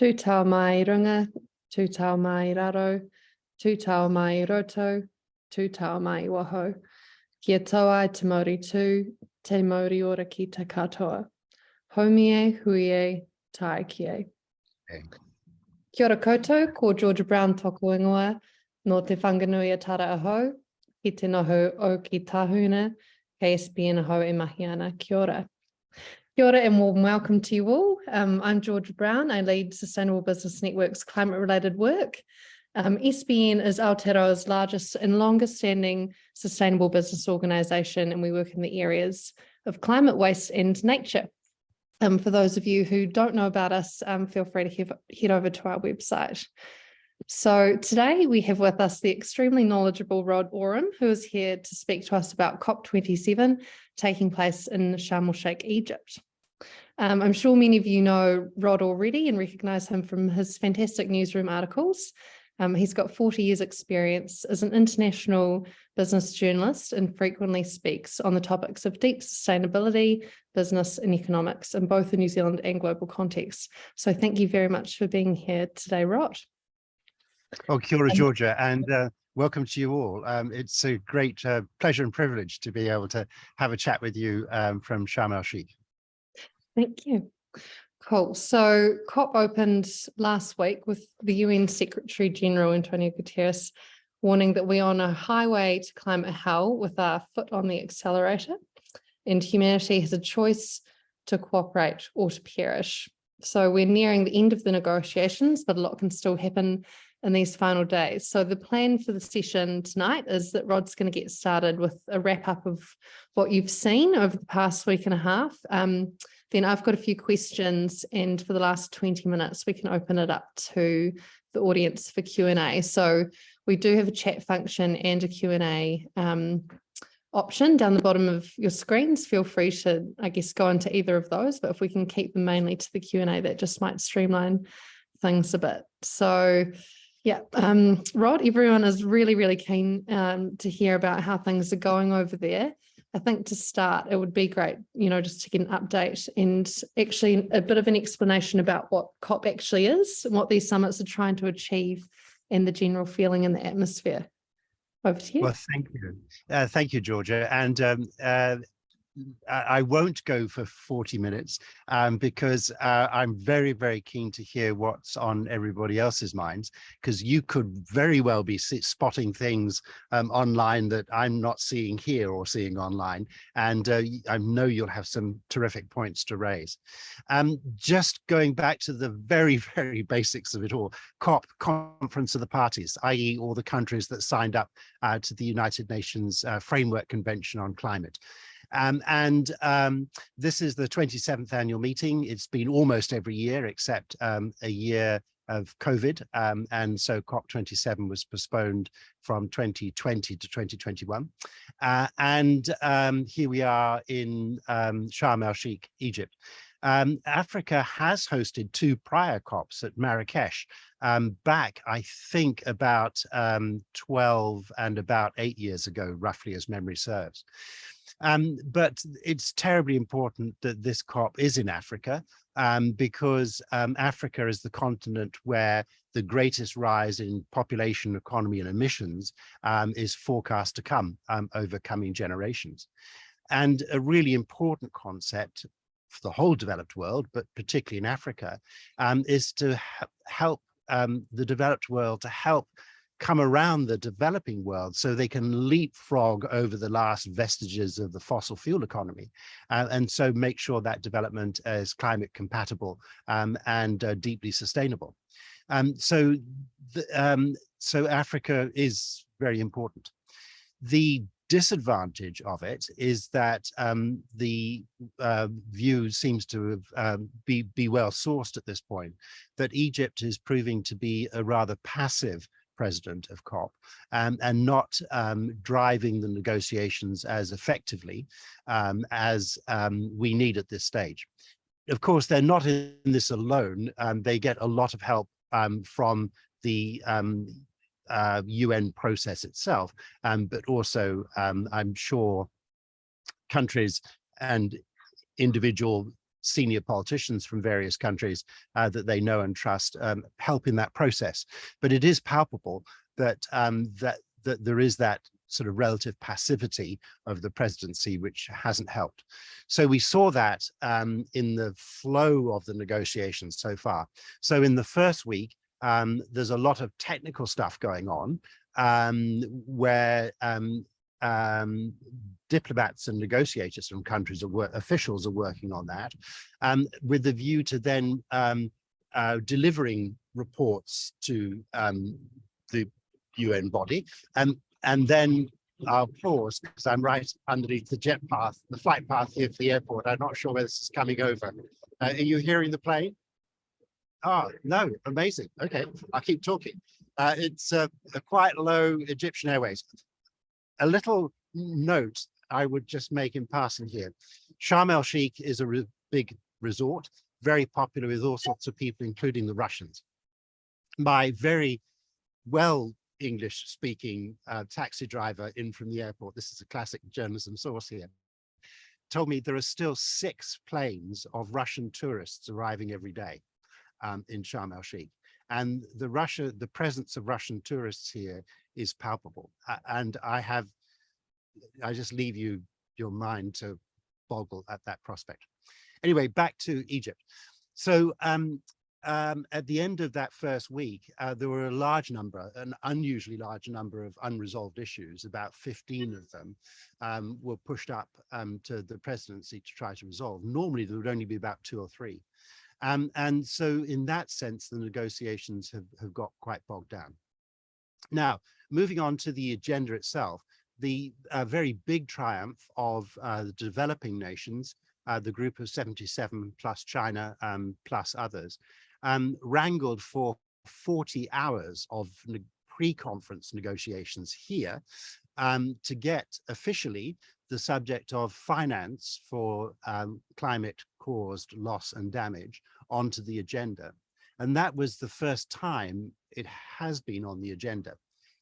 Tū tau mai runga, tū tau mai raro, tū tau mai roto, tū tau mai waho. Kia tauai te Māori tū, te Māori ora ki te katoa. Haumie, huie, tae kie. Kia ora koutou, ko Georgia Brown toko ingoa, no te whanganui a tara ahau, ki te noho o ki tahuna, KSBN ahau e mahi ana. Kia ora. Kia ora and warm welcome to you all. I'm Georgia Brown. I lead Sustainable Business Network's climate-related work. SBN is Aotearoa's largest and longest-standing sustainable business organisation, and we work in the areas of climate, waste and nature. For those of you who don't know about us, feel free to head over to our website. So today we have with us the extremely knowledgeable Rod Oram, who is here to speak to us about COP27 taking place in Sharm el-Sheikh, Egypt. I'm sure many of you know Rod already and recognise him from his fantastic newsroom articles. He's got 40 years experience as an international business journalist and frequently speaks on the topics of deep sustainability, business and economics in both the New Zealand and global context. So thank you very much for being here today, Rod. Oh, kia ora, Georgia, and welcome to you all. It's a great pleasure and privilege to be able to have a chat with you from Sharm el-Sheikh. Thank you. Cool. So COP opened last week with the UN Secretary General Antonio Guterres warning that we're on a highway to climate hell with our foot on the accelerator, and humanity has a choice to cooperate or to perish. So we're nearing the end of the negotiations, but a lot can still happen in these final days. So the plan for the session tonight is that Rod's going to get started with a wrap up of what you've seen over the past week and a half. Then I've got a few questions, and for the last 20 minutes, we can open it up to the audience for Q&A. So we do have a chat function and a Q&A option down the bottom of your screens. Feel free to, I guess, go into either of those, but if we can keep them mainly to the Q&A, that just might streamline things a bit. So yeah, Rod, everyone is really, really keen to hear about how things are going over there. I think to start, it would be great, just to get an update and actually a bit of an explanation about what COP actually is and what these summits are trying to achieve and the general feeling in the atmosphere. Over to you. Well, thank you. Thank you, Georgia. And I won't go for 40 minutes because I'm very, very keen to hear what's on everybody else's minds, because you could very well be spotting things online that I'm not seeing here or seeing online. And I know you'll have some terrific points to raise. Just going back to the very, very basics of it all, COP, Conference of the Parties, i.e. all the countries that signed up to the United Nations Framework Convention on Climate. This is the 27th annual meeting. It's been almost every year except a year of COVID. And so COP27 was postponed from 2020 to 2021. Here we are in Sharm el-Sheikh, Egypt. Africa has hosted two prior COPs at Marrakesh back, I think, about 12 and about 8 years ago, roughly, as memory serves. But it's terribly important that this COP is in Africa because Africa is the continent where the greatest rise in population, economy and emissions is forecast to come over coming generations. And a really important concept for the whole developed world, but particularly in Africa, is to help the developed world to help come around the developing world so they can leapfrog over the last vestiges of the fossil fuel economy and so make sure that development is climate compatible and deeply sustainable. So Africa is very important. The disadvantage of it is that the view seems to be well sourced at this point, that Egypt is proving to be a rather passive president of COP and not driving the negotiations as effectively as we need at this stage. Of course, they're not in this alone. They get a lot of help from the UN process itself, but also I'm sure countries and individual senior politicians from various countries that they know and trust help in that process. But it is palpable that that there is that sort of relative passivity of the presidency, which hasn't helped. So we saw that in the flow of the negotiations so far. So in the first week, there's a lot of technical stuff going on where diplomats and negotiators from countries officials are working on that with the view to then delivering reports to the UN body. And then I'll pause because I'm right underneath the jet path, the flight path here for the airport. I'm not sure where this is coming over. Are you hearing the plane? Oh, no, amazing. Okay, I'll keep talking. It's a quite low Egyptian Airways. A little note I would just make in passing here. Sharm el-Sheikh is a big resort, very popular with all sorts of people, including the Russians. My very well English speaking taxi driver in from the airport, this is a classic journalism source here, told me there are still 6 planes of Russian tourists arriving every day in Sharm el-Sheikh. And the presence of Russian tourists here is palpable. And I just leave your mind to boggle at that prospect. Anyway, back to Egypt. So at the end of that first week, there were an unusually large number of unresolved issues. About 15 of them were pushed up to the presidency to try to resolve. Normally, there would only be about 2 or 3. And so in that sense, the negotiations have got quite bogged down. Now, moving on to the agenda itself, the very big triumph of the developing nations, the group of 77 plus China plus others, wrangled for 40 hours of pre-conference negotiations here to get officially the subject of finance for climate-caused loss and damage onto the agenda. And that was the first time it has been on the agenda.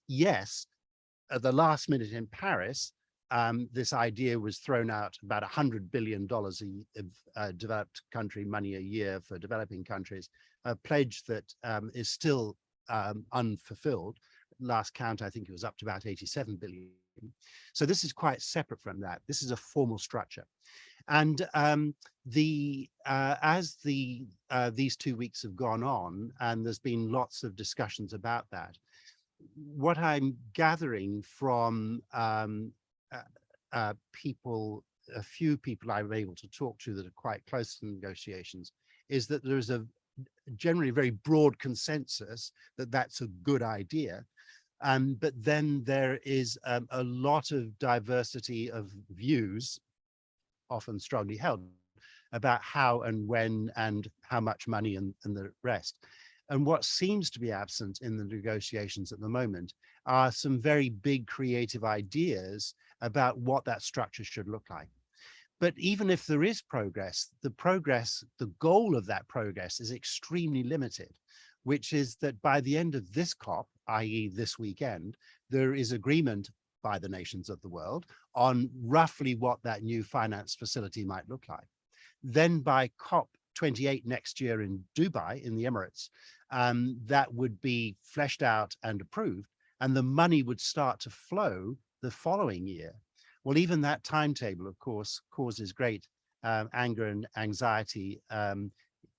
Yes, at the last minute in Paris, this idea was thrown out, about $100 billion of developed country money a year for developing countries, a pledge that is still unfulfilled. Last count, I think it was up to about 87 billion. So this is quite separate from that. This is a formal structure. And as these 2 weeks have gone on, and there's been lots of discussions about that, what I'm gathering from people, a few people I'm able to talk to that are quite close to the negotiations, is that there's a generally very broad consensus that that's a good idea. But then there is a lot of diversity of views, often strongly held, about how and when and how much money and the rest. And what seems to be absent in the negotiations at the moment are some very big creative ideas about what that structure should look like. But even if there is progress, the goal of that progress is extremely limited, which is that by the end of this COP, i.e. this weekend, there is agreement by the nations of the world on roughly what that new finance facility might look like. Then by COP28 next year in Dubai, in the Emirates, that would be fleshed out and approved, and the money would start to flow the following year. Well, even that timetable, of course, causes great anger and anxiety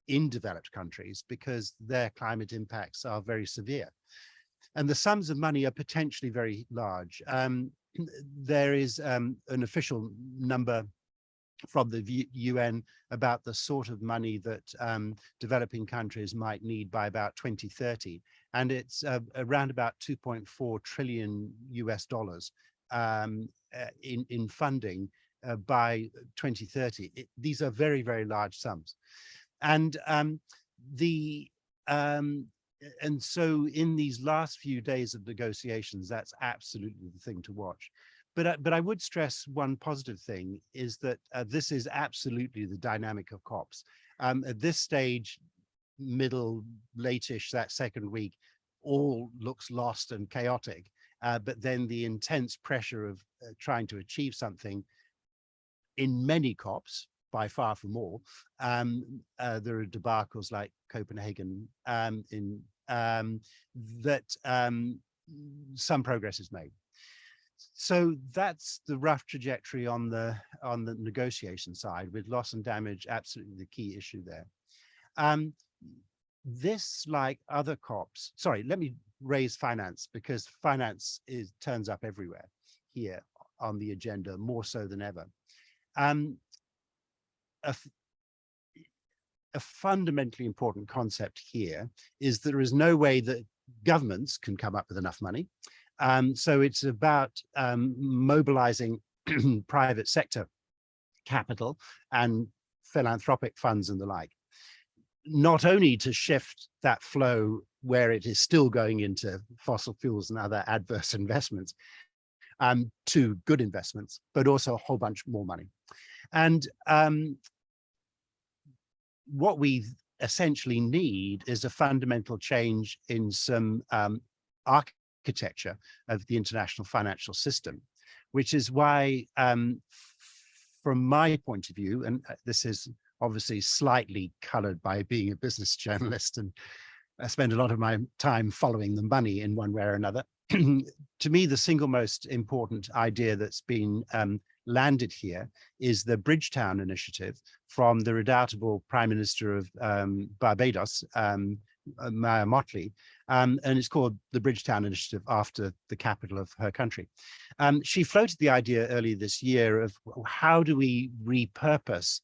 in developed countries because their climate impacts are very severe. And the sums of money are potentially very large. There is an official number from the UN about the sort of money that developing countries might need by about 2030. And it's around about 2.4 trillion US dollars in funding by 2030. These are very, very large sums. And and so in these last few days of negotiations, that's absolutely the thing to watch. But I would stress one positive thing is that this is absolutely the dynamic of COPs. At this stage, middle, late-ish, that second week, all looks lost and chaotic. But then the intense pressure of trying to achieve something in many COPs, by far from all. There are debacles like Copenhagen some progress is made. So that's the rough trajectory on the negotiation side, with loss and damage absolutely the key issue there. This, like other COPs, sorry, let me raise finance, because finance turns up everywhere here on the agenda, more so than ever. A fundamentally important concept here is there is no way that governments can come up with enough money. So it's about mobilizing private sector capital and philanthropic funds and the like, not only to shift that flow where it is still going into fossil fuels and other adverse investments to good investments, but also a whole bunch more money. And what we essentially need is a fundamental change in some architecture of the international financial system, which is why, from my point of view, and this is obviously slightly colored by being a business journalist, and I spend a lot of my time following the money in one way or another. To me, the single most important idea that's been landed here is the Bridgetown Initiative from the redoubtable Prime Minister of Barbados, Maya Motley, and it's called the Bridgetown Initiative after the capital of her country. She floated the idea earlier this year of how do we repurpose,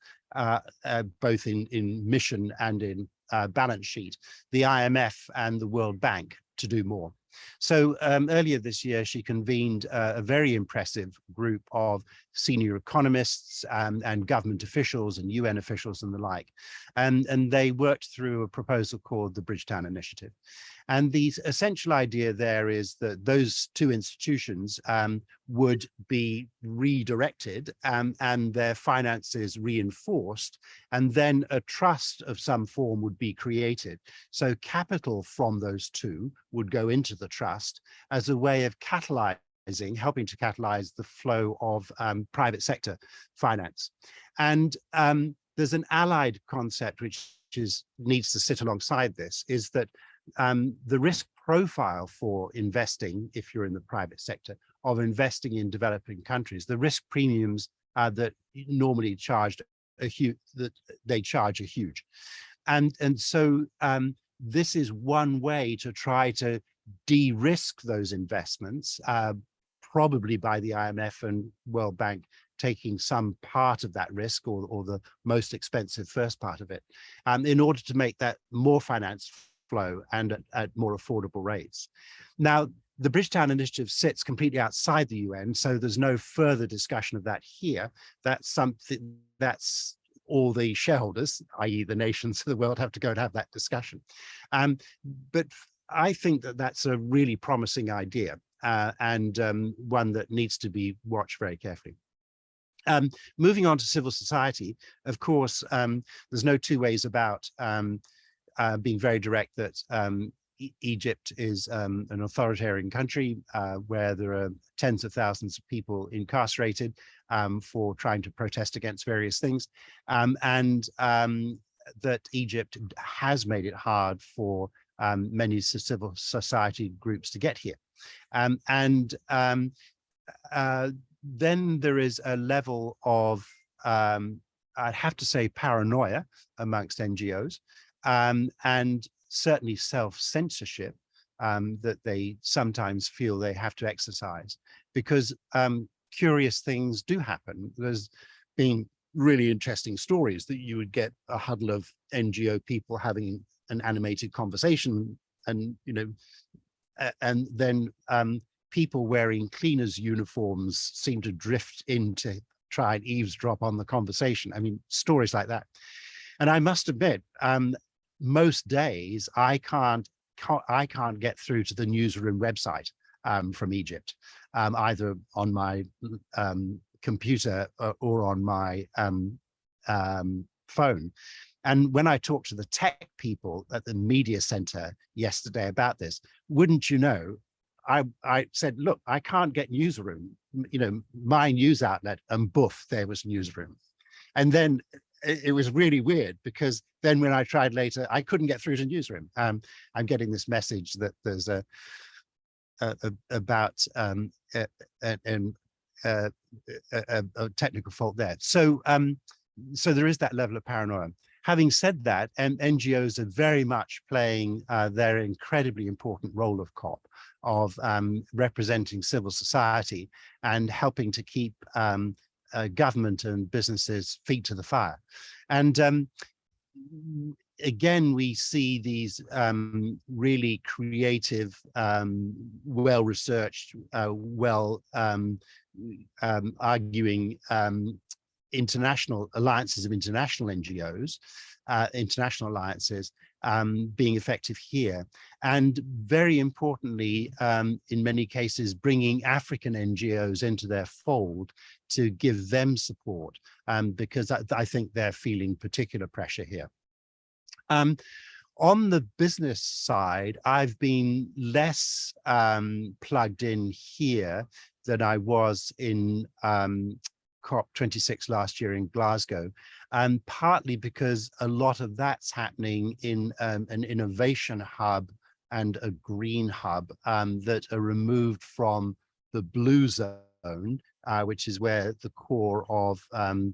both in mission and in balance sheet, the IMF and the World Bank to do more. So earlier this year, she convened a very impressive group of senior economists and government officials and UN officials and the like. And they worked through a proposal called the Bridgetown Initiative. And the essential idea there is that those two institutions would be redirected and their finances reinforced, and then a trust of some form would be created. So capital from those two would go into the trust as a way of helping to catalyze the flow of private sector finance. And there's an allied concept which needs to sit alongside this, is that the risk profile for investing, if you're in the private sector, of investing in developing countries, the risk premiums that normally charged are huge, are huge. And so this is one way to try to de-risk those investments, probably by the IMF and World Bank taking some part of that risk, or the most expensive first part of it, in order to make that more finance flow and at more affordable rates. Now, the Bridgetown Initiative sits completely outside the UN, so there's no further discussion of that here. That's something that's all the shareholders, i.e. the nations of the world, have to go and have that discussion. But I think that that's a really promising idea, and one that needs to be watched very carefully. Moving on to civil society, of course, there's no two ways about being very direct that Egypt is an authoritarian country where there are tens of thousands of people incarcerated for trying to protest against various things, and that Egypt has made it hard for many civil society groups to get here. Then there is a level of, I'd have to say, paranoia amongst NGOs, and certainly self-censorship that they sometimes feel they have to exercise, because curious things do happen. There's been really interesting stories that you would get a huddle of NGO people having an animated conversation, and and then people wearing cleaners' uniforms seem to drift in to try and eavesdrop on the conversation. I mean, stories like that. And I must admit, most days I can't get through to the newsroom website from Egypt, either on my computer or on my phone. And when I talked to the tech people at the media center yesterday about this, wouldn't you know, I said, look, I can't get newsroom, my news outlet, and boof, there was newsroom. And then it was really weird, because then when I tried later, I couldn't get through to newsroom. I'm getting this message that there's a technical fault there. So so there is that level of paranoia. Having said that, NGOs are very much playing their incredibly important role of COP, of representing civil society and helping to keep government and businesses' feet to the fire. And again, we see these really creative, well-researched, arguing international alliances of international NGOs, international alliances, being effective here. And very importantly, in many cases, bringing African NGOs into their fold to give them support, because I think they're feeling particular pressure here. On the business side, I've been less plugged in here than I was in COP26 last year in Glasgow, and partly because a lot of that's happening in an innovation hub and a green hub that are removed from the blue zone, which is where the core of where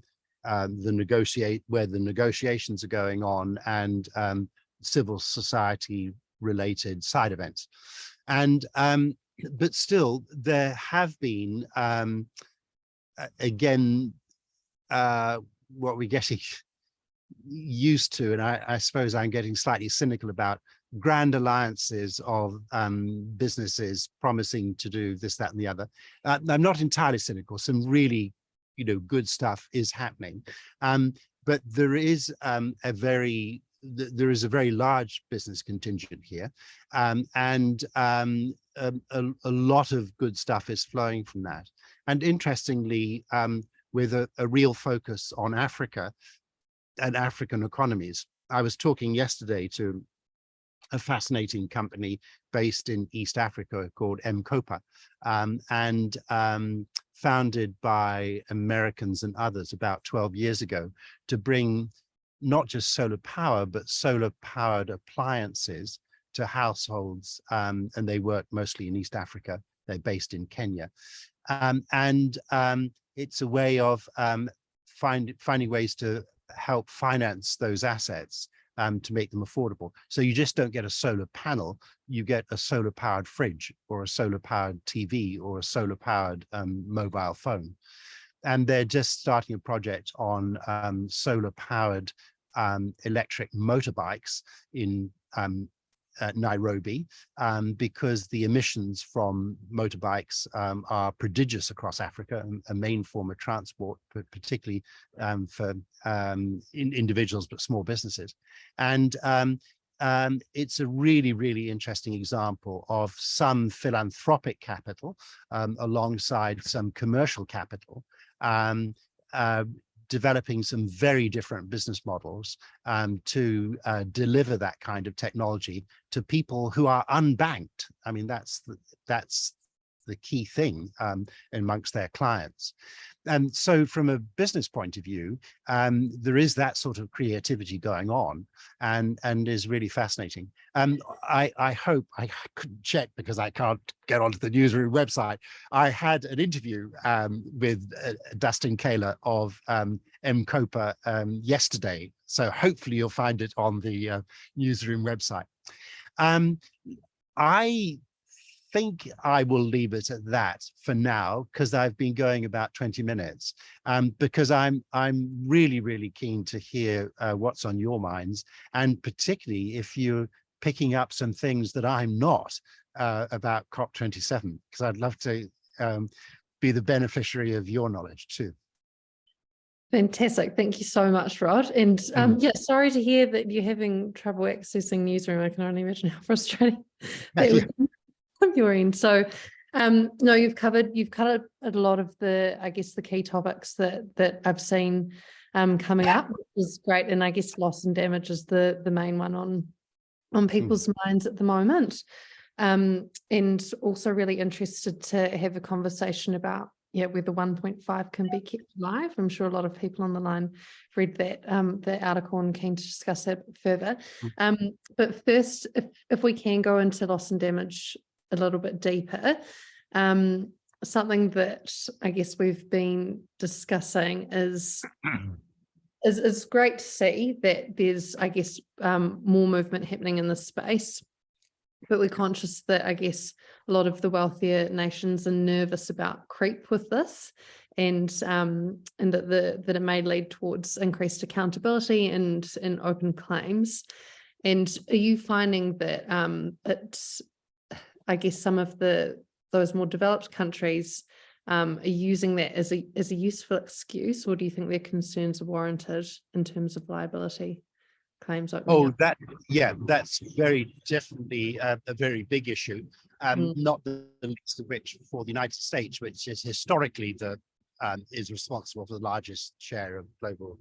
the negotiations are going on, and civil society related side events. And but still, there have been again, what we're getting used to, and I suppose I'm getting slightly cynical about, grand alliances of businesses promising to do this, that, and the other. I'm not entirely cynical. Some really, good stuff is happening, but there is a very large business contingent here, and a lot of good stuff is flowing from that. And interestingly, with a real focus on Africa and African economies. I was talking yesterday to a fascinating company based in East Africa called MCOPA, and founded by Americans and others about 12 years ago to bring not just solar power, but solar powered appliances to households. And they work mostly in East Africa. They're based in Kenya. And it's a way of finding ways to help finance those assets to make them affordable. So you just don't get a solar panel, you get a solar powered fridge or a solar powered TV or a solar powered mobile phone. And they're just starting a project on solar powered electric motorbikes in Nairobi, because the emissions from motorbikes are prodigious across Africa, a main form of transport, but particularly for individuals, but small businesses. And it's a really, really interesting example of some philanthropic capital alongside some commercial capital, developing some very different business models to deliver that kind of technology to people who are unbanked. I mean, that's the key thing amongst their clients. And so from a business point of view, there is that sort of creativity going on, and is really fascinating. I hope, I couldn't check because I can't get onto the newsroom website. I had an interview with Dustin Kaler of MCOPA yesterday. So hopefully you'll find it on the newsroom website. I think I will leave it at that for now, because I've been going about 20 minutes, because I'm really, really keen to hear what's on your minds, and particularly if you're picking up some things that I'm not about COP27, because I'd love to be the beneficiary of your knowledge too. Fantastic. Thank you so much, Rod. And yeah, sorry to hear that you're having trouble accessing newsroom. I can only imagine how frustrating that would be on your end. So no, you've covered a lot of the, I guess, the key topics that I've seen coming up, which is great. And I guess loss and damage is the main one on people's minds at the moment. And also really interested to have a conversation about yeah, where the 1.5 can be kept alive. I'm sure a lot of people on the line read that the article and keen to discuss that further. But first, if we can go into loss and damage a little bit deeper, something that I guess we've been discussing is it's great to see that there's, I guess, more movement happening in this space. But we're conscious that, I guess, a lot of the wealthier nations are nervous about creep with this, and that it may lead towards increased accountability and open claims. And are you finding that it's, I guess, some of those more developed countries are using that as a useful excuse, or do you think their concerns are warranted in terms of liability claims opening up? That's very definitely a very big issue, not the least of which for the United States, which is historically is responsible for the largest share of global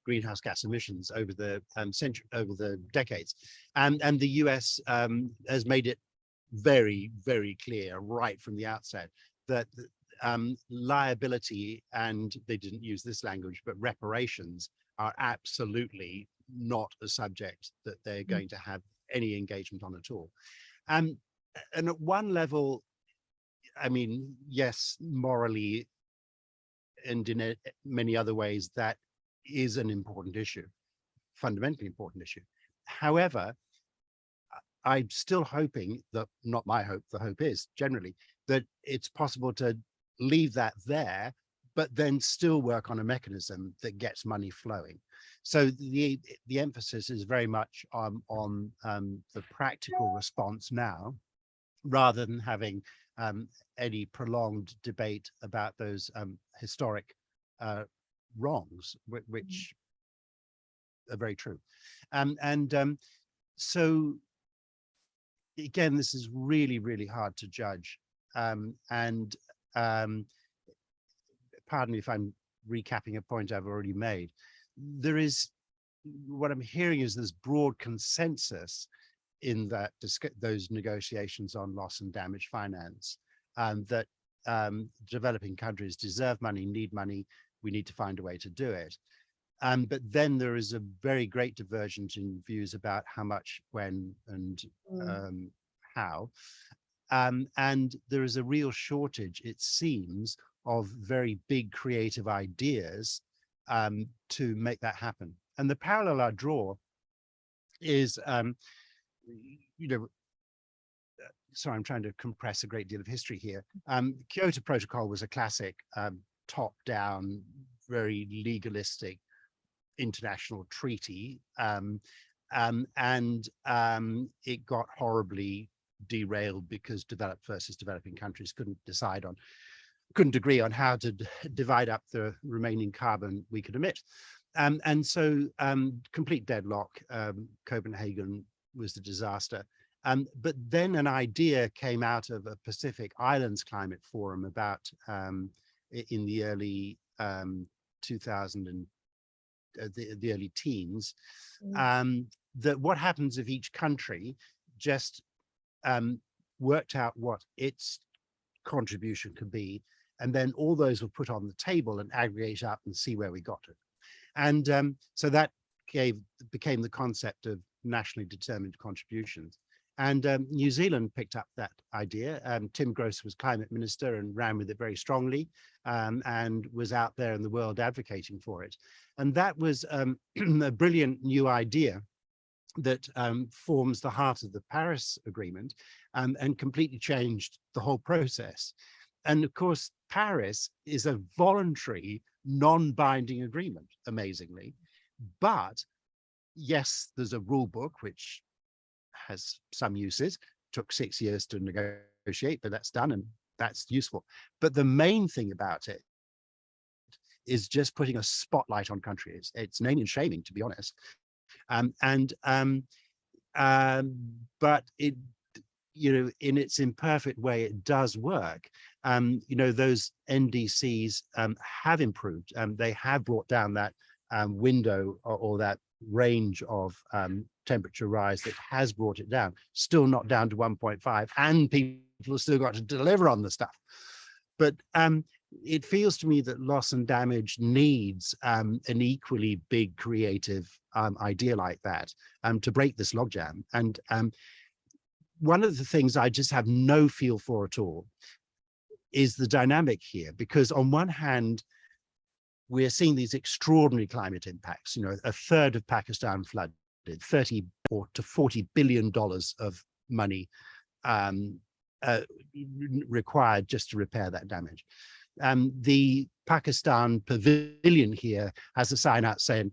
greenhouse gas emissions over the decades, and the US has made it very, very clear right from the outset that liability, and they didn't use this language, but reparations are absolutely not a subject that they're going to have any engagement on at all. And at one level, I mean, yes, morally and in many other ways, that is an important issue, fundamentally important issue. However, I'm still hoping that, not my hope, the hope is generally that it's possible to leave that there, but then still work on a mechanism that gets money flowing. So the emphasis is very much on the practical response now, rather than having any prolonged debate about those historic wrongs, which are very true. So again, this is really, really hard to judge. Pardon me if I'm recapping a point I've already made. What I'm hearing is this broad consensus in that those negotiations on loss and damage finance, that developing countries deserve money, need money, we need to find a way to do it. But then there is a very great divergence in views about how much, when, and how. And there is a real shortage, it seems, of very big creative ideas to make that happen. And the parallel I draw is, sorry, I'm trying to compress a great deal of history here. Kyoto Protocol was a classic top-down, very legalistic international treaty, and it got horribly derailed because developed versus developing countries couldn't agree on how to divide up the remaining carbon we could emit. And so complete deadlock, Copenhagen was the disaster. But then an idea came out of a Pacific Islands Climate Forum about in the early 2000 and the early teens, that what happens if each country just worked out what its contribution could be, and then all those were put on the table and aggregate up and see where we got it. And so that became the concept of nationally determined contributions. And New Zealand picked up that idea. Tim Gross was climate minister and ran with it very strongly, and was out there in the world advocating for it. And that was a brilliant new idea that forms the heart of the Paris Agreement, and completely changed the whole process. And of course, Paris is a voluntary, non-binding agreement, amazingly. But yes, there's a rule book which has some uses. Took 6 years to negotiate, but that's done and that's useful. But the main thing about it is just putting a spotlight on countries. It's naming and shaming, to be honest. But it, in its imperfect way, it does work. Those NDCs have improved. They have brought down that window or that range of temperature rise that has brought it down. Still not down to 1.5, and people have still got to deliver on the stuff. But it feels to me that loss and damage needs an equally big creative idea like that to break this logjam. And one of the things I just have no feel for at all is the dynamic here, because on one hand, we're seeing these extraordinary climate impacts. You know, a third of Pakistan flooded, 30 to $40 billion of money required just to repair that damage. The Pakistan pavilion here has a sign out saying,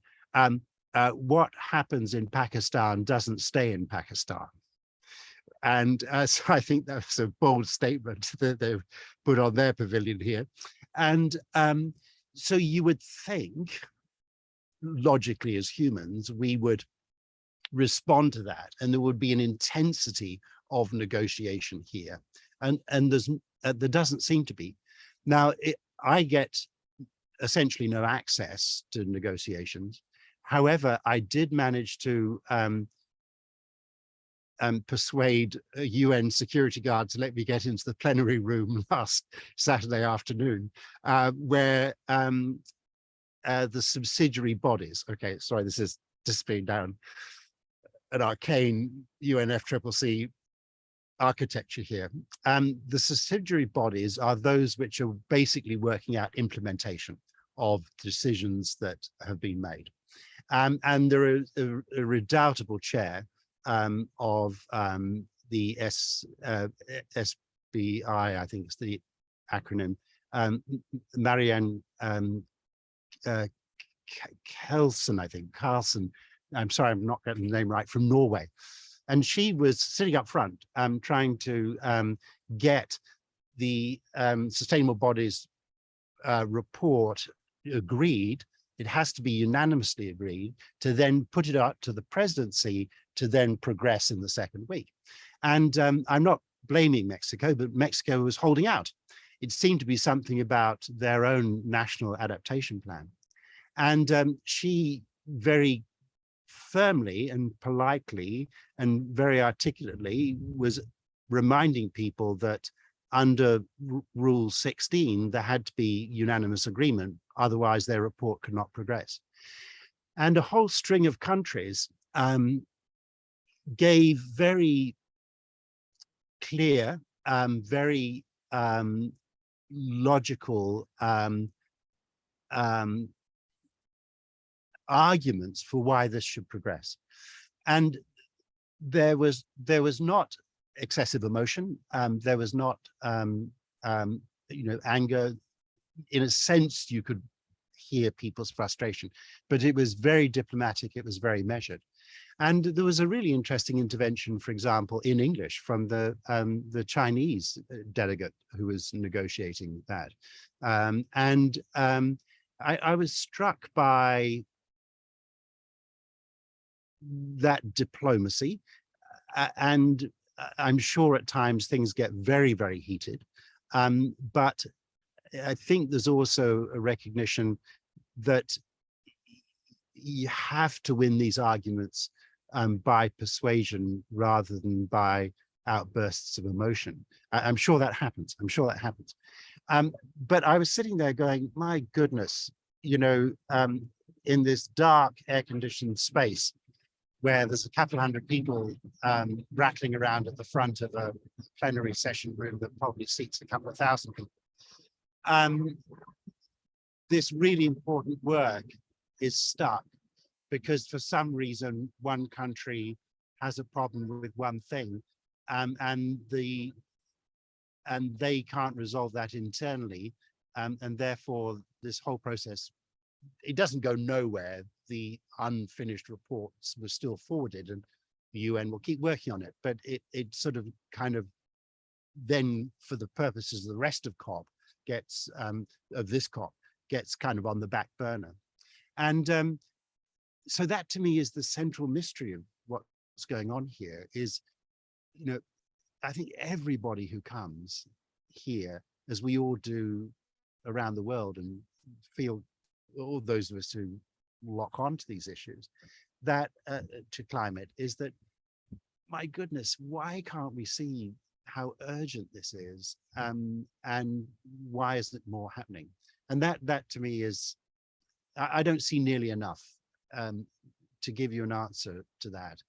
what happens in Pakistan doesn't stay in Pakistan. And so I think that's a bold statement that they've put on their pavilion here. And so you would think, logically as humans, we would respond to that, and there would be an intensity of negotiation here. And there doesn't seem to be. Now, I get essentially no access to negotiations. However, I did manage to persuade a UN security guard to let me get into the plenary room last Saturday afternoon, where the subsidiary bodies, okay, sorry, this is displaying down an arcane UNFCCC architecture here. The subsidiary bodies are those which are basically working out implementation of decisions that have been made. And there is a redoubtable chair of the SBI, I think it's the acronym, Marianne Carlson, I think, Carlson. I'm sorry, I'm not getting the name right, from Norway. And she was sitting up front trying to get the Sustainable Bodies report agreed. It has to be unanimously agreed to then put it out to the presidency to then progress in the second week. And I'm not blaming Mexico, but Mexico was holding out. It seemed to be something about their own national adaptation plan. And she very firmly and politely and very articulately was reminding people that under Rule 16, there had to be unanimous agreement, otherwise their report could not progress. And a whole string of countries gave very clear, very logical arguments for why this should progress. And there was not excessive emotion. There was not, anger. In a sense, you could hear people's frustration, but it was very diplomatic. It was very measured. And there was a really interesting intervention, for example, in English from the Chinese delegate who was negotiating that. I was struck by that diplomacy, and I'm sure at times things get very, very heated, but I think there's also a recognition that you have to win these arguments by persuasion rather than by outbursts of emotion. I'm sure that happens. I'm sure that happens. But I was sitting there going, my goodness, in this dark air-conditioned space where there's a couple hundred people rattling around at the front of a plenary session room that probably seats a couple of thousand people. This really important work is stuck because for some reason one country has a problem with one thing, and they can't resolve that internally, and therefore this whole process, it doesn't go nowhere. The unfinished reports were still forwarded and the UN will keep working on it, but it sort of kind of then, for the purposes of the rest of COP, gets gets kind of on the back burner. And so that to me is the central mystery of what's going on here is, I think everybody who comes here, as we all do around the world and feel, all those of us who lock onto these issues, that to climate, is that, my goodness, why can't we see urgent this is, and why isn't more happening? And that to me is, I don't see nearly enough to give you an answer to that.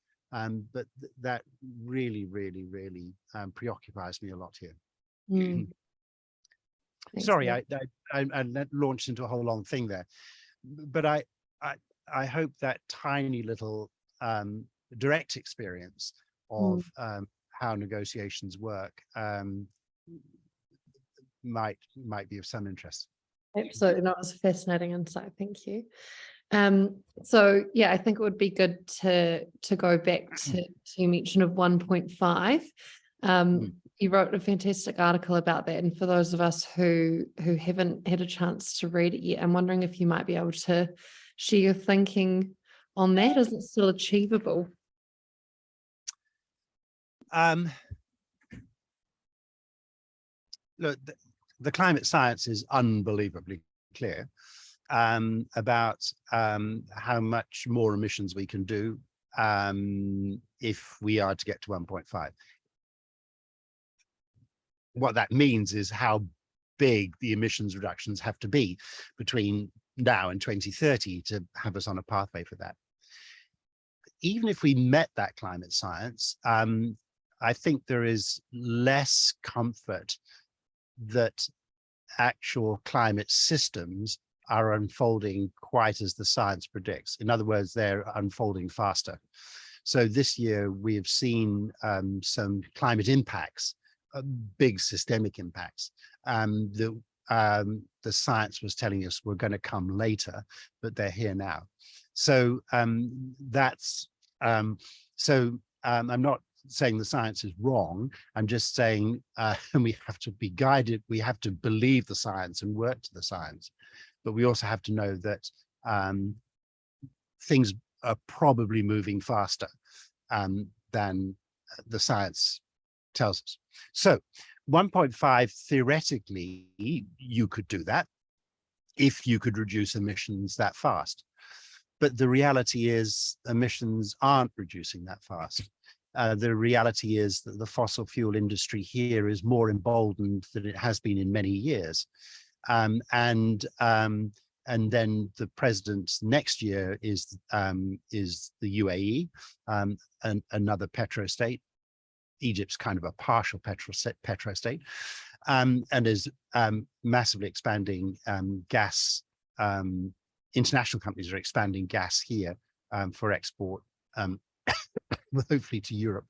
But that really, really, really preoccupies me a lot here. Mm. Sorry, Excellent. I launched into a whole long thing there, but I hope that tiny little direct experience of how negotiations work might be of some interest. Absolutely, that was a fascinating insight. Thank you. So yeah, I think it would be good to go back to your mention of 1.5. You wrote a fantastic article about that, and for those of us who haven't had a chance to read it yet, I'm wondering if you might be able to share your thinking on that. Is it still achievable? Look, the climate science is unbelievably clear about how much more emissions we can do if we are to get to 1.5. What that means is how big the emissions reductions have to be between now and 2030 to have us on a pathway for that. Even if we met that climate science, I think there is less comfort that actual climate systems are unfolding quite as the science predicts. In other words, they're unfolding faster. So this year we have seen some climate impacts, big systemic impacts. The science was telling us were going to come later, but they're here now. So I'm not saying the science is wrong. I'm just saying we have to be guided. We have to believe the science and work to the science. But we also have to know that things are probably moving faster than the science tells us. So 1.5, theoretically, you could do that if you could reduce emissions that fast. But the reality is emissions aren't reducing that fast. The reality is that the fossil fuel industry here is more emboldened than it has been in many years. And then the president next year is the UAE, and another petro state. Egypt's kind of a partial petro state, and is massively expanding gas. International companies are expanding gas here for export, hopefully to Europe.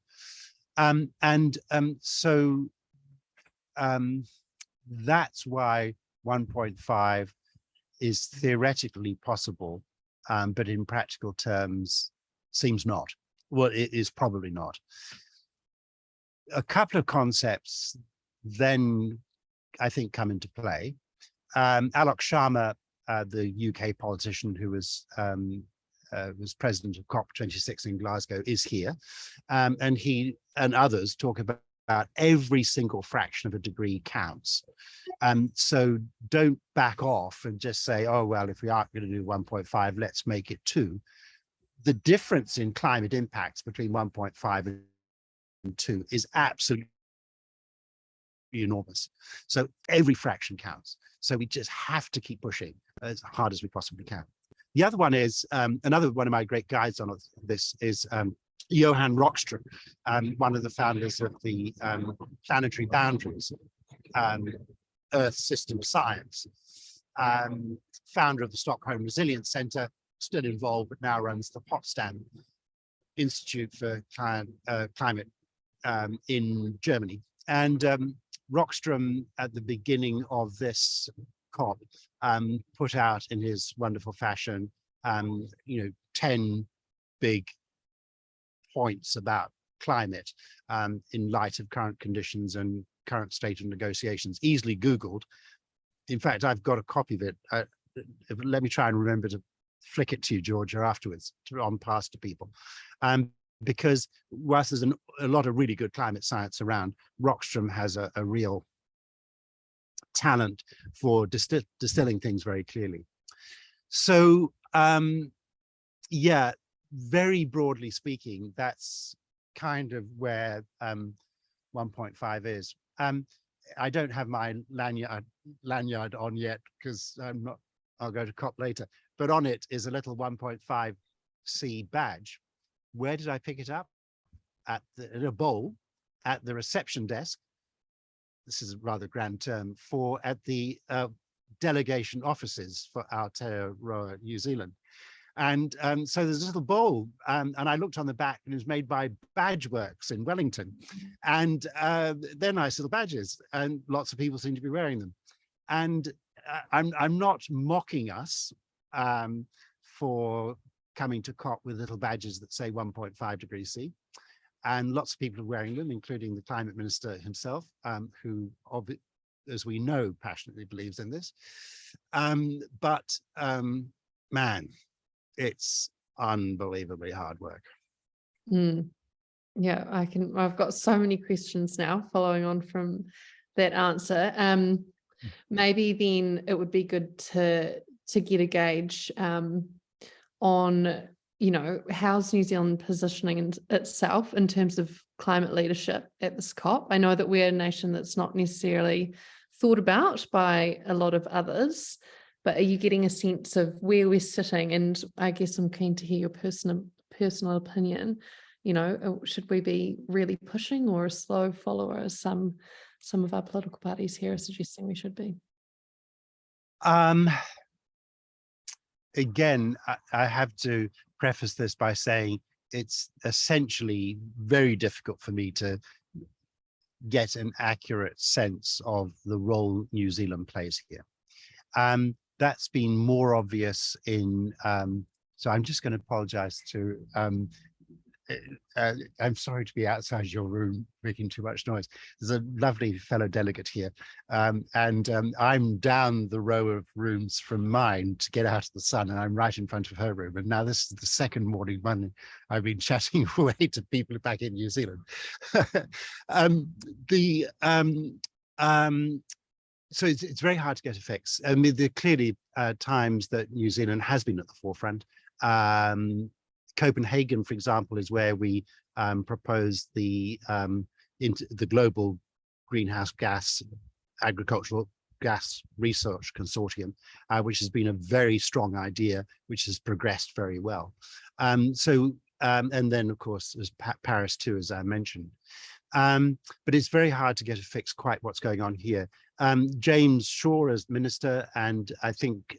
So that's why 1.5 is theoretically possible, but in practical terms seems not. Well, it is probably not. A couple of concepts then I think come into play. Alok Sharma, the UK politician who was president of COP27 in Glasgow, is here, and he and others talk about every single fraction of a degree counts. So don't back off and just say, oh, well, if we aren't going to do 1.5, let's make it 2. The difference in climate impacts between 1.5 and 2 is absolutely enormous. So every fraction counts. So we just have to keep pushing as hard as we possibly can. The other one is, another one of my great guides on this is Johan Rockström, one of the founders of the Planetary Boundaries Earth System Science, founder of the Stockholm Resilience Center, still involved, but now runs the Potsdam Institute for Climate in Germany. And Rockström, at the beginning of this COP, put out in his wonderful fashion, 10 big points about climate in light of current conditions and current state of negotiations, easily Googled. In fact, I've got a copy of it. Let me try and remember to flick it to you, Georgia, afterwards, on pass to people. Because whilst there's a lot of really good climate science around, Rockström has a real talent for distilling things very clearly. So, yeah, very broadly speaking, that's kind of where 1.5 is. I don't have my lanyard on yet because I'll go to COP later, but on it is a little 1.5C badge. Where did I pick it up? In a bowl at the reception desk. This is a rather grand term at the delegation offices for Aotearoa, New Zealand. And so there's a little bowl, and I looked on the back, and it was made by Badge Works in Wellington. And they're nice little badges, and lots of people seem to be wearing them. And I'm not mocking us for coming to COP with little badges that say 1.5 degrees C. And lots of people are wearing them, including the climate minister himself, who, as we know, passionately believes in this. But man, it's unbelievably hard work. Yeah, I've got so many questions now following on from that answer. Maybe then it would be good to get a gauge on, you know, how's New Zealand positioning itself in terms of climate leadership at this COP. I know that we're a nation that's not necessarily thought about by a lot of others, but are you getting a sense of where we're sitting? And I guess I'm keen to hear your personal opinion. You know, should we be really pushing or a slow follower, as some of our political parties here are suggesting we should be? Again, I have to preface this by saying it's essentially very difficult for me to get an accurate sense of the role New Zealand plays here. That's been more obvious in, so I'm just going to apologize to, I'm sorry to be outside your room making too much noise. There's a lovely fellow delegate here, and I'm down the row of rooms from mine to get out of the sun, and I'm right in front of her room. And now this is the second morning when I've been chatting away to people back in New Zealand. So it's very hard to get a fix. I mean, there are clearly times that New Zealand has been at the forefront. Copenhagen, for example, is where we proposed the global greenhouse gas agricultural gas research consortium, which has been a very strong idea, which has progressed very well. And then, of course, there's Paris too, as I mentioned. But it's very hard to get a fix quite what's going on here. James Shaw as minister, and I think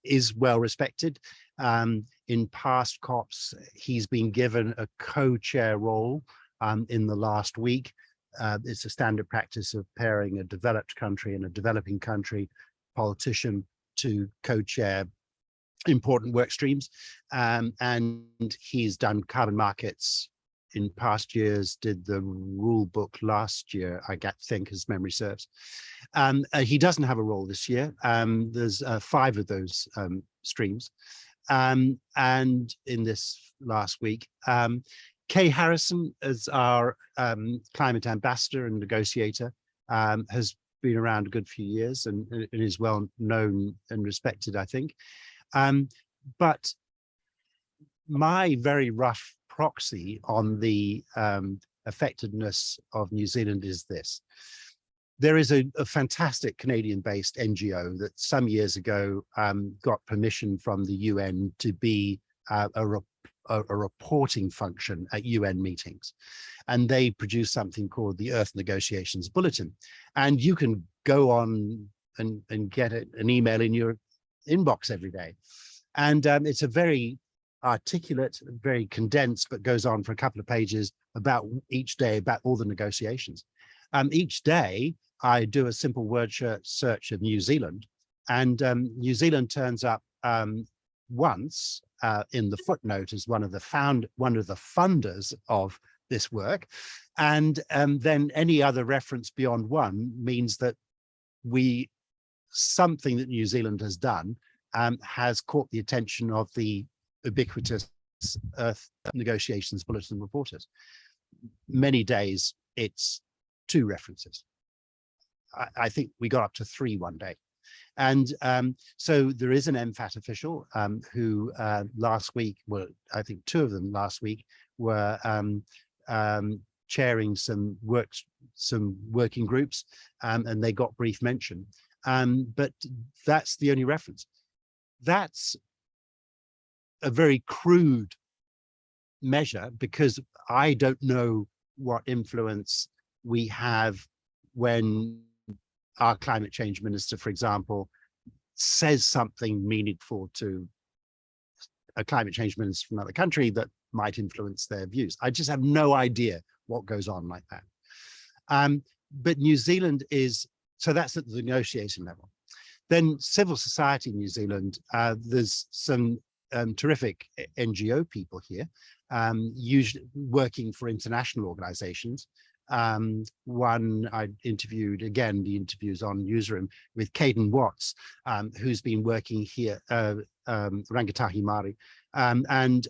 is well respected. In past COPs, he's been given a co-chair role in the last week. It's a standard practice of pairing a developed country and a developing country politician to co-chair important work streams. And he's done carbon markets in past years, did the rule book last year, I think, as memory serves. He doesn't have a role this year. There's 5 of those streams. And in this last week, Kay Harrison, as our climate ambassador and negotiator, has been around a good few years and is well known and respected, I think. But my very rough proxy on the effectiveness of New Zealand is this. There is a fantastic Canadian-based NGO that some years ago got permission from the UN to be a reporting function at UN meetings. And they produced something called the Earth Negotiations Bulletin. And you can go on and get an email in your inbox every day. And it's a very articulate, very condensed, but goes on for a couple of pages about each day, about all the negotiations. Each day, I do a simple word search of New Zealand, and New Zealand turns up once in the footnote as one of the funders of this work, and then any other reference beyond one means that something that New Zealand has done has caught the attention of the ubiquitous Earth Negotiations Bulletin reporters. Many days it's 2 references. I think we got up to 3 one day. And so there is an MFAT official who last week, well, I think 2 of them last week were chairing some working groups, and they got brief mention. But that's the only reference. That's a very crude measure, because I don't know what influence we have when our climate change minister, for example, says something meaningful to a climate change minister from another country that might influence their views. I just have no idea what goes on like that. But New Zealand is, so that's at the negotiating level. Then civil society in New Zealand, there's some terrific NGO people here, usually working for international organizations. One I interviewed, again, the interviews on Newsroom, with Caden Watts, who's been working here, Rangatahi Māori, and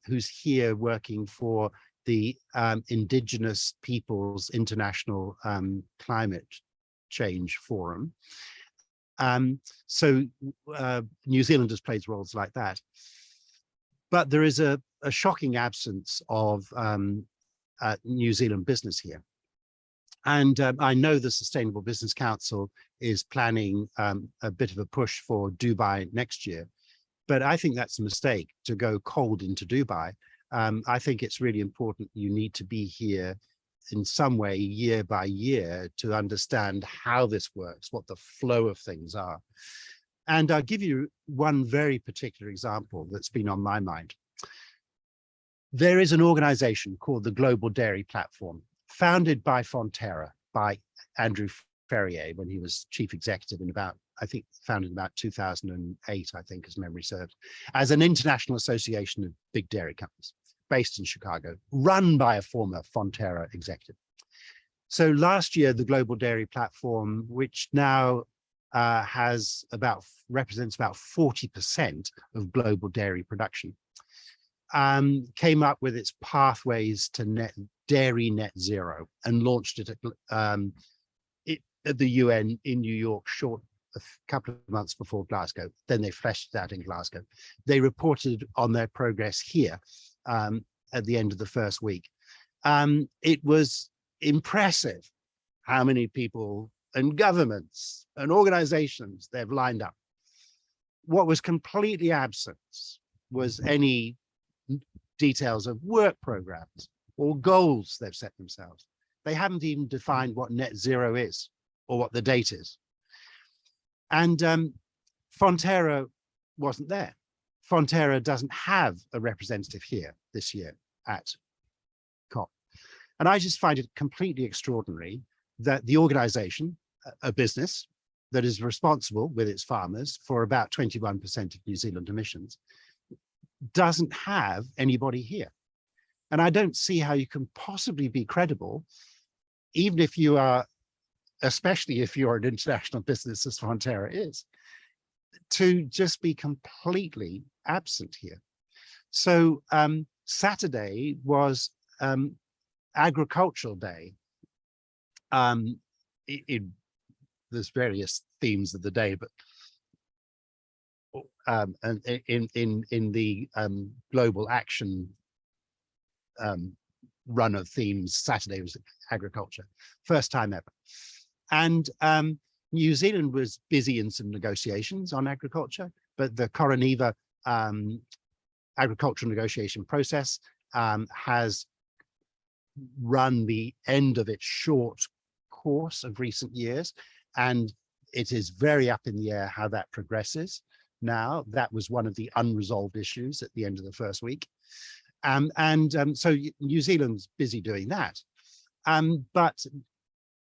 who's here working for the Indigenous Peoples International Climate Change Forum. So New Zealand has played roles like that. But there is a shocking absence of New Zealand business here. And I know the Sustainable Business Council is planning a bit of a push for Dubai next year, but I think that's a mistake to go cold into Dubai. I think it's really important you need to be here in some way year by year to understand how this works, what the flow of things are. And I'll give you one very particular example that's been on my mind. There is an organization called the Global Dairy Platform, founded by Fonterra, by Andrew Ferrier, when he was chief executive in about, I think, founded in about 2008, I think, as memory serves, as an international association of big dairy companies based in Chicago, run by a former Fonterra executive. So last year, the Global Dairy Platform, which now represents about 40% of global dairy production, came up with its pathways to dairy net zero and launched it at the UN in New York a couple of months before Glasgow. Then they fleshed it out in Glasgow. They reported on their progress here at the end of the first week. It was impressive how many people and governments and organizations they've lined up. What was completely absent was any details of work programs or goals they've set themselves. They haven't even defined what net zero is or what the date is. And Fonterra wasn't there. Fonterra doesn't have a representative here this year at COP. And I just find it completely extraordinary that the organization, a business that is responsible with its farmers for about 21% of New Zealand emissions, doesn't have anybody here. And I don't see how you can possibly be credible, even if you are, especially if you're an international business as Fonterra is, to just be completely absent here. So Saturday was Agricultural Day. There's various themes of the day, but and in the global action run of themes, Saturday was agriculture, first time ever. And New Zealand was busy in some negotiations on agriculture, but the Koroniva agricultural negotiation process has run the end of its short course of recent years, and it is very up in the air how that progresses. Now, that was one of the unresolved issues at the end of the first week. So New Zealand's busy doing that. But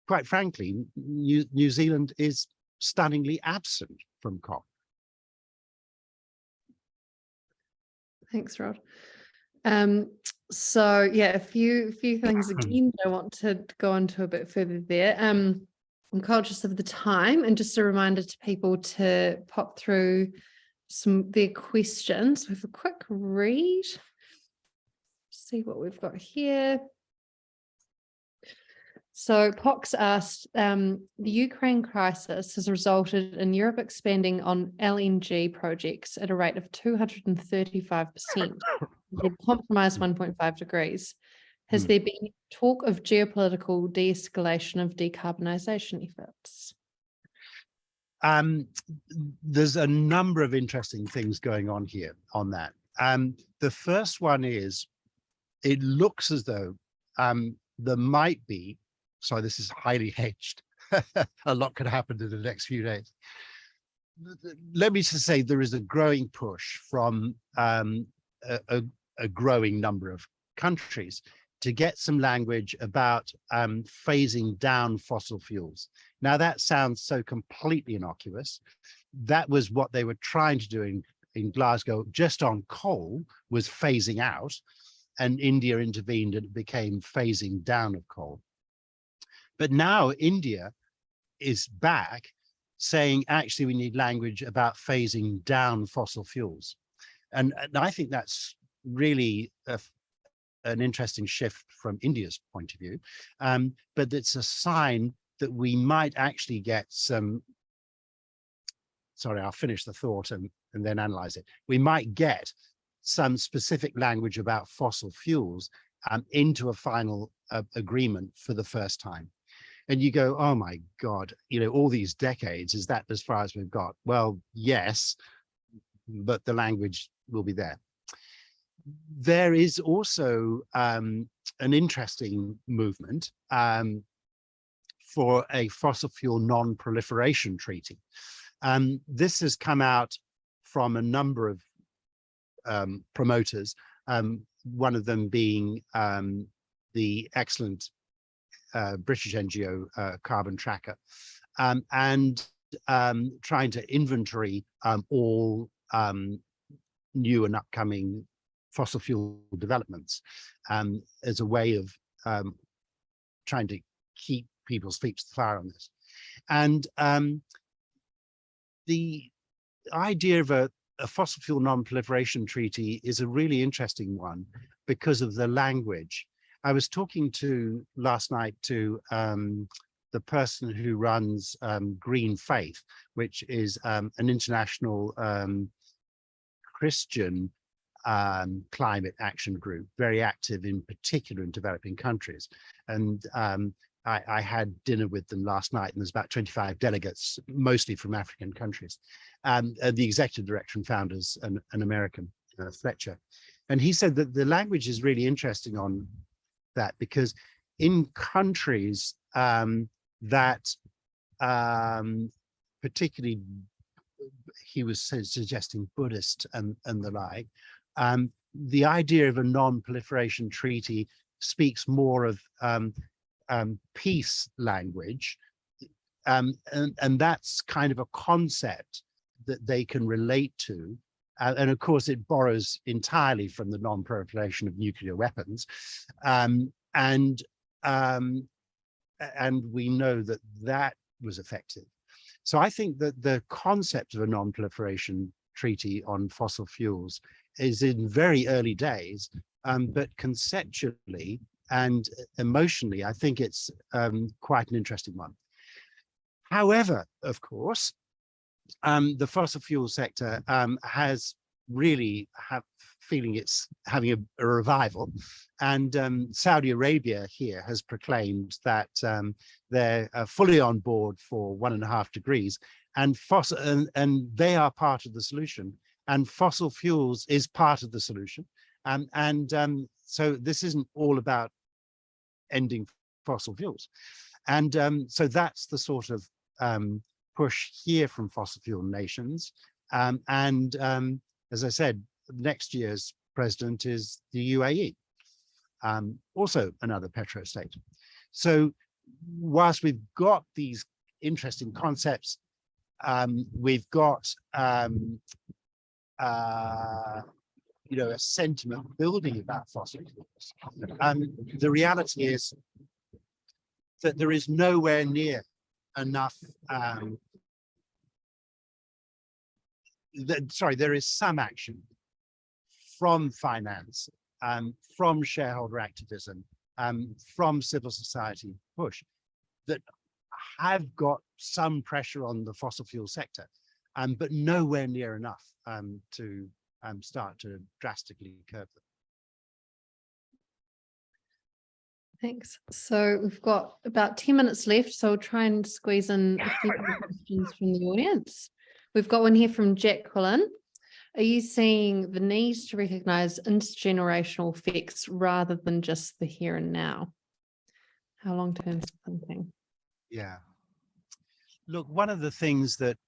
quite frankly, New Zealand is stunningly absent from COP. Thanks, Rod. So yeah, a few things again I want to go into a bit further there. I'm conscious of the time, and just a reminder to people to pop through their questions. We have a quick read. See what we've got here. So Pox asked, the Ukraine crisis has resulted in Europe expanding on LNG projects at a rate of 235%. They've compromised 1.5 degrees. Has there been talk of geopolitical de-escalation of decarbonisation efforts? There's a number of interesting things going on here on that. The first one is, it looks as though there might be, sorry, this is highly hedged, a lot could happen in the next few days. Let me just say there is a growing push from a growing number of countries to get some language about phasing down fossil fuels. Now that sounds so completely innocuous. That was what they were trying to do in Glasgow, just on coal, was phasing out, and India intervened and it became phasing down of coal. But now India is back saying, actually, we need language about phasing down fossil fuels. And I think that's really an interesting shift from India's point of view. But it's a sign that we might actually get some, sorry, I'll finish the thought and then analyze it. We might get some specific language about fossil fuels into a final agreement for the first time. And you go, oh my God, all these decades, is that as far as we've got? Well, yes, but the language will be there. There is also an interesting movement for a fossil fuel non-proliferation treaty. This has come out from a number of promoters, one of them being the excellent British NGO Carbon Tracker, and trying to inventory all new and upcoming fossil fuel developments as a way of trying to keep people's feet to the fire on this. And the idea of a fossil fuel non-proliferation treaty is a really interesting one because of the language. I was talking last night to the person who runs Green Faith, which is an international Christian climate action group, very active in particular in developing countries. And I had dinner with them last night, and there's about 25 delegates, mostly from African countries. The executive director and founders, an American, Fletcher. And he said that the language is really interesting on that, because in countries that particularly, he was suggesting Buddhist and the like, the idea of a non-proliferation treaty speaks more of peace language, and that's kind of a concept that they can relate to. And of course, it borrows entirely from the non-proliferation of nuclear weapons. And we know that that was effective. So I think that the concept of a non-proliferation treaty on fossil fuels is in very early days, but conceptually and emotionally, I think it's quite an interesting one. However, of course, the fossil fuel sector has really feeling it's having a revival, and Saudi Arabia here has proclaimed that they're fully on board for 1.5 degrees, and they are part of the solution, and fossil fuels is part of the solution, so this isn't all about ending fossil fuels, and so that's the sort of push here from fossil fuel nations. As I said, next year's president is the UAE, also another petro state. So whilst we've got these interesting concepts, we've got a sentiment building about fossil fuels. The reality is that there is nowhere near enough there is some action from finance, from shareholder activism, from civil society push that have got some pressure on the fossil fuel sector, but nowhere near enough to start to drastically curb them. Thanks. So we've got about 10 minutes left, so I'll try and squeeze in a few more questions from the audience. We've got one here from Jacqueline. Are you seeing the need to recognise intergenerational effects rather than just the here and now? How long-term thinking? Yeah. Look, one of the things that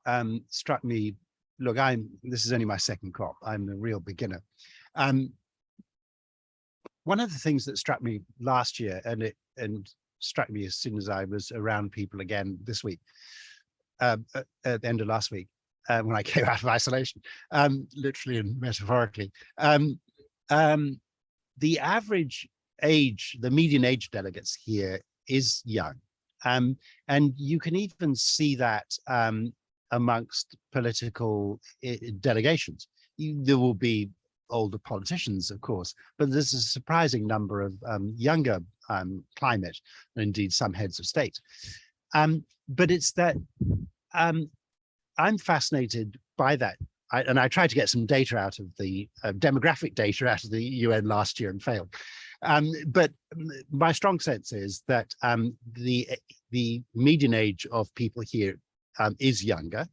struck me, look, this is only my second COP. I'm a real beginner. One of the things that struck me last year, and struck me as soon as I was around people again this week, at the end of last week, when I came out of isolation, literally and metaphorically, the average age, the median age delegates here is young. And you can even see that amongst political delegations. There will be older politicians, of course, but there's a surprising number of younger climate, and indeed some heads of state. But it's that I'm fascinated by that. And I tried to get some data out of the demographic data out of the UN last year and failed. But my strong sense is that the median age of people here is younger.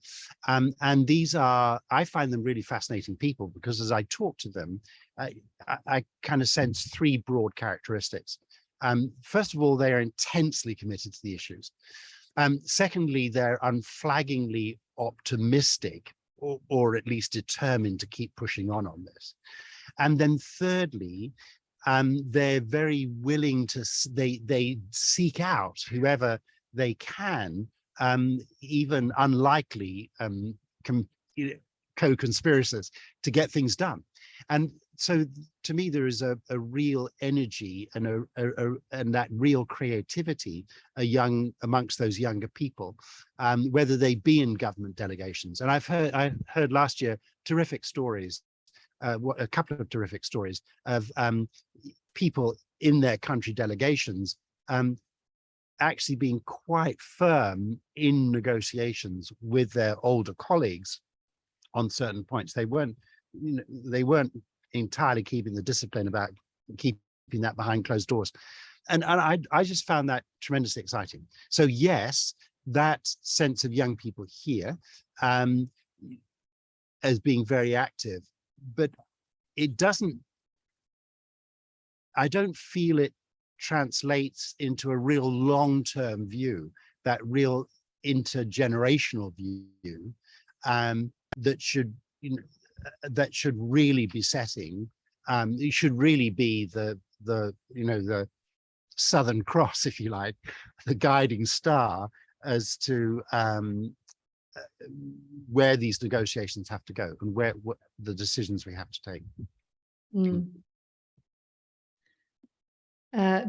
And these are, I find them really fascinating people, because as I talk to them, I kind of sense three broad characteristics. First of all, they are intensely committed to the issues. Secondly, they're unflaggingly optimistic, or at least determined to keep pushing on this. And then thirdly, they're very willing to, they seek out whoever they can, even unlikely co-conspirators, to get things done. And so to me, there is a real energy and and that real creativity amongst those younger people, whether they be in government delegations. And I heard last year terrific stories, a couple of terrific stories of people in their country delegations actually being quite firm in negotiations with their older colleagues on certain points. They weren't entirely keeping the discipline about keeping that behind closed doors. And I just found that tremendously exciting. So yes, that sense of young people here as being very active, but it doesn't, I don't feel it translates into a real long-term view, that real intergenerational view that should, that should really be setting. It should really be the Southern Cross, if you like, the guiding star as to where these negotiations have to go and what the decisions we have to take.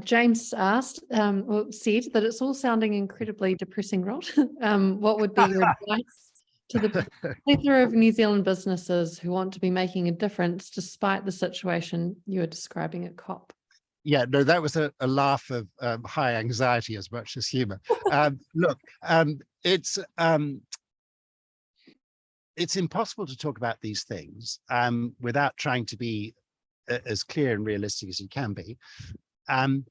James asked, or said that it's all sounding incredibly depressing, Rod. What would be your advice to the plethora of New Zealand businesses who want to be making a difference despite the situation you are describing at COP? Yeah, no, that was a laugh of high anxiety as much as humor. Look, it's impossible to talk about these things without trying to be as clear and realistic as you can be. And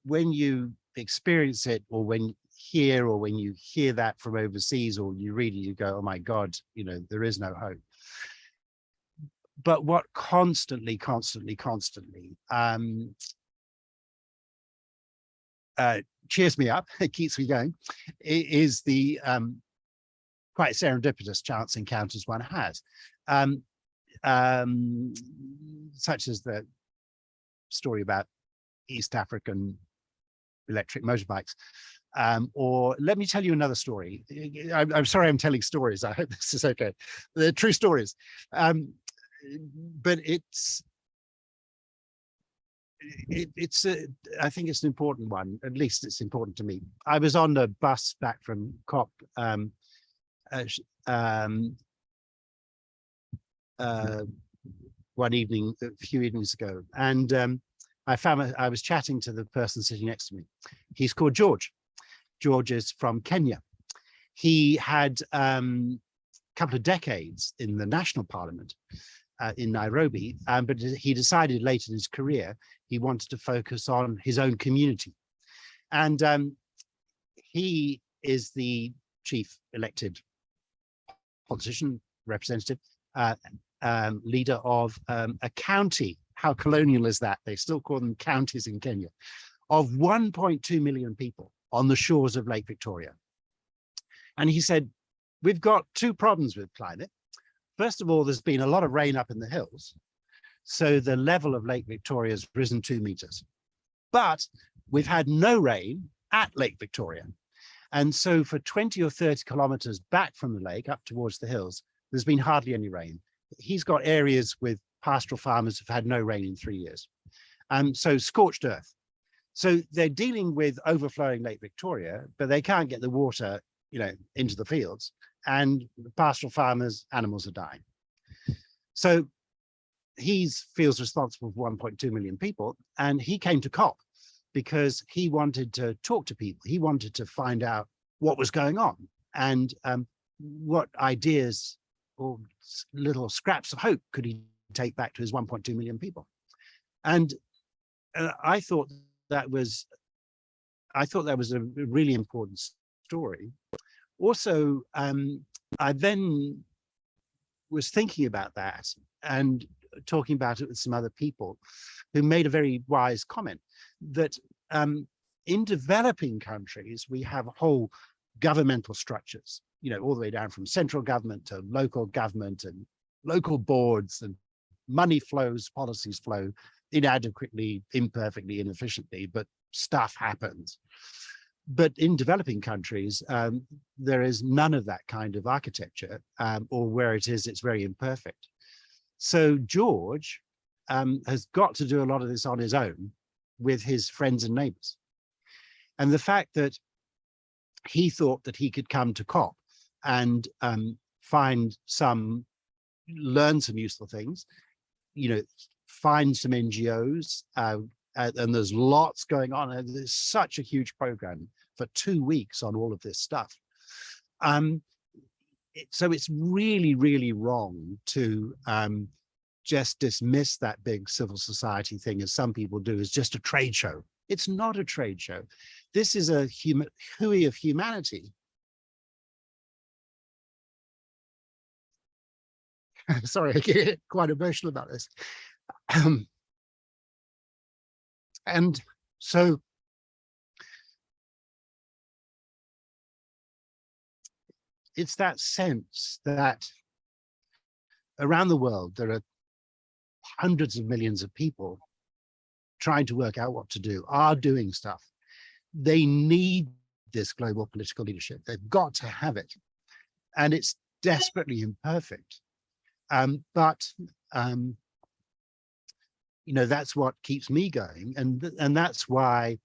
when you experience it, or when you hear that from overseas, or you read it, you go, oh my God, there is no hope. But what constantly cheers me up, it keeps me going, is the quite serendipitous chance encounters one has, such as the story about East African electric motorbikes. Or let me tell you another story. I'm sorry I'm telling stories. I hope this is okay. They're true stories. But I think it's an important one. At least it's important to me. I was on the bus back from COP one evening, a few evenings ago, and I was chatting to the person sitting next to me. He's called George. George is from Kenya. He had a couple of decades in the national parliament, in Nairobi, but he decided late in his career he wanted to focus on his own community. And he is the chief elected politician, representative, leader of a county. How colonial is that? They still call them counties in Kenya, of 1.2 million people on the shores of Lake Victoria. And he said, we've got two problems with climate. First of all, there's been a lot of rain up in the hills, so the level of Lake Victoria has risen 2 meters. But we've had no rain at Lake Victoria. And so for 20 or 30 kilometers back from the lake up towards the hills, there's been hardly any rain. He's got areas with pastoral farmers who've had no rain in 3 years. So scorched earth. So they're dealing with overflowing Lake Victoria, but they can't get the water, into the fields, and the pastoral farmers, animals are dying. So he feels responsible for 1.2 million people, and he came to COP because he wanted to talk to people. He wanted to find out what was going on and what ideas or little scraps of hope could he take back to his 1.2 million people. And I thought that was a really important story. Also, I then was thinking about that and talking about it with some other people who made a very wise comment that in developing countries, we have whole governmental structures, all the way down from central government to local government and local boards, and money flows, policies flow inadequately, imperfectly, inefficiently, but stuff happens. But in developing countries, there is none of that kind of architecture, or where it is, it's very imperfect. So George has got to do a lot of this on his own with his friends and neighbors. And the fact that he thought that he could come to COP and learn some useful things, find some NGOs, and there's lots going on. And there's such a huge program for 2 weeks on all of this stuff. So it's really, really wrong to just dismiss that big civil society thing, as some people do, as just a trade show. It's not a trade show. This is a hui of humanity. Sorry, I get quite emotional about this. And so it's that sense that around the world, there are hundreds of millions of people trying to work out what to do, are doing stuff. They need this global political leadership. They've got to have it. And it's desperately imperfect. But that's what keeps me going. And that's why,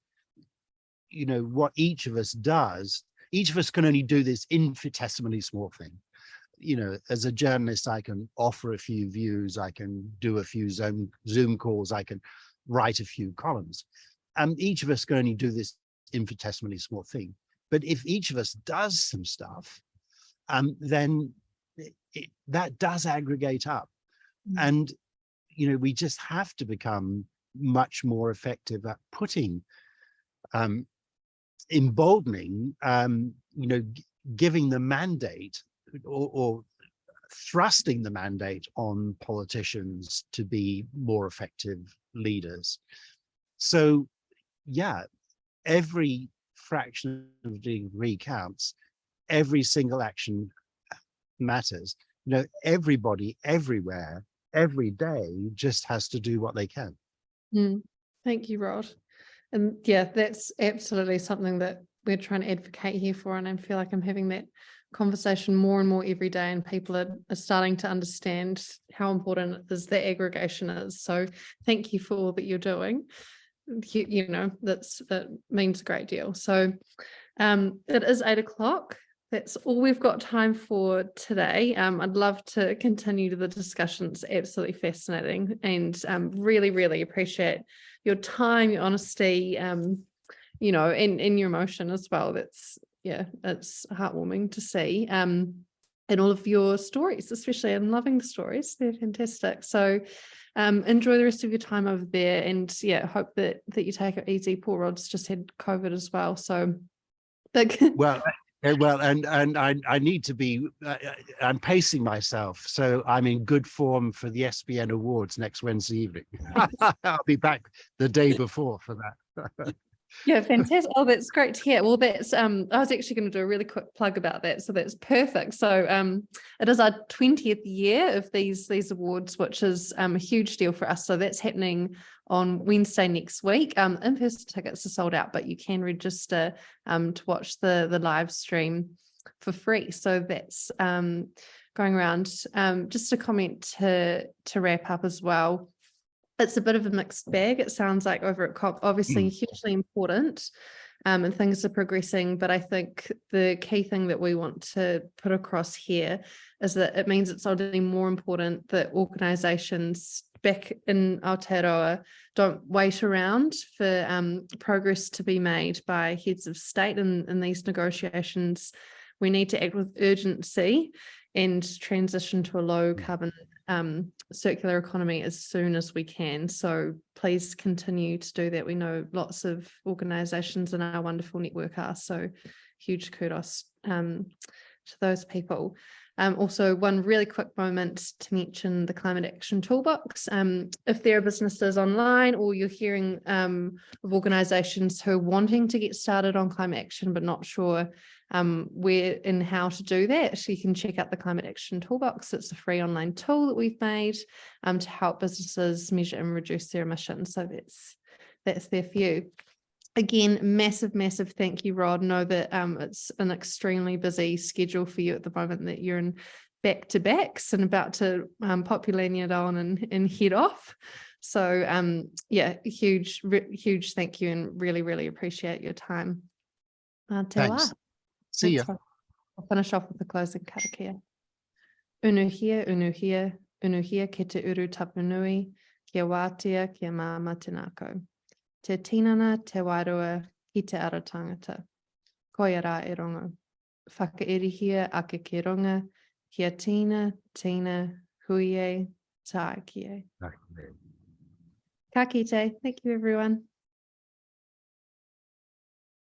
what each of us does, each of us can only do this infinitesimally small thing. As a journalist, I can offer a few views, I can do a few Zoom calls, I can write a few columns. Each of us can only do this infinitesimally small thing. But if each of us does some stuff, then that does aggregate up. And, we just have to become much more effective at putting, emboldening, giving the mandate or thrusting the mandate on politicians to be more effective leaders. So, yeah, every fraction of a degree counts. Every single action matters. Everybody, everywhere, every day just has to do what they can. Thank you, Rod. And yeah, that's absolutely something that we're trying to advocate here for. And I feel like I'm having that conversation more and more every day, and people are starting to understand how important it is that aggregation is. So thank you for all that you're doing. That means a great deal. So it is 8 o'clock. That's all we've got time for today. I'd love to continue the discussion. It's absolutely fascinating, and really, really appreciate your time, your honesty, and your emotion as well. It's heartwarming to see. and all of your stories, especially. I'm loving the stories. They're fantastic. So enjoy the rest of your time over there, and yeah, hope that you take it easy. Poor Rod's just had COVID as well. So well, and I need to be, I'm pacing myself, so I'm in good form for the SBN Awards next Wednesday evening. I'll be back the day before for that. Yeah, fantastic. Oh, that's great to hear. Well, that's I was actually going to do a really quick plug about that, so that's perfect. So it is our 20th year of these awards, which is a huge deal for us. So that's happening on Wednesday next week. In-person tickets are sold out, but you can register to watch the live stream for free. So that's going around. Just a comment to wrap up as well. It's a bit of a mixed bag, it sounds like, over at COP. Obviously hugely important, and things are progressing, but I think the key thing that we want to put across here is that it means it's only more important that organisations back in Aotearoa don't wait around for progress to be made by heads of state in these negotiations. We need to act with urgency and transition to a low carbon circular economy as soon as we can. So please continue to do that. We know lots of organisations in our wonderful network are, so huge kudos to those people. Also, one really quick moment to mention the Climate Action Toolbox. If there are businesses online, or you're hearing of organisations who are wanting to get started on climate action but not sure where and how to do that, you can check out the Climate Action Toolbox. It's a free online tool that we've made to help businesses measure and reduce their emissions. So that's there for you. Again, massive thank you, Rod. Know that it's an extremely busy schedule for you at the moment, that you're in back-to-backs and about to pop your lanyard on and head off. So yeah, huge thank you, and really appreciate your time. Thanks. See ya. I'll finish off with the closing karakia. Unuhia, unuhia, unuhia ke te uru tapunui, kia wātea, kia māma tinako. Te tinana te wairua ki te ara tangata. Koia rā e rongo. Whakaerihia ake ke ronga, kia tina, hui e, tā ki e. Ka kite. Thank you, everyone.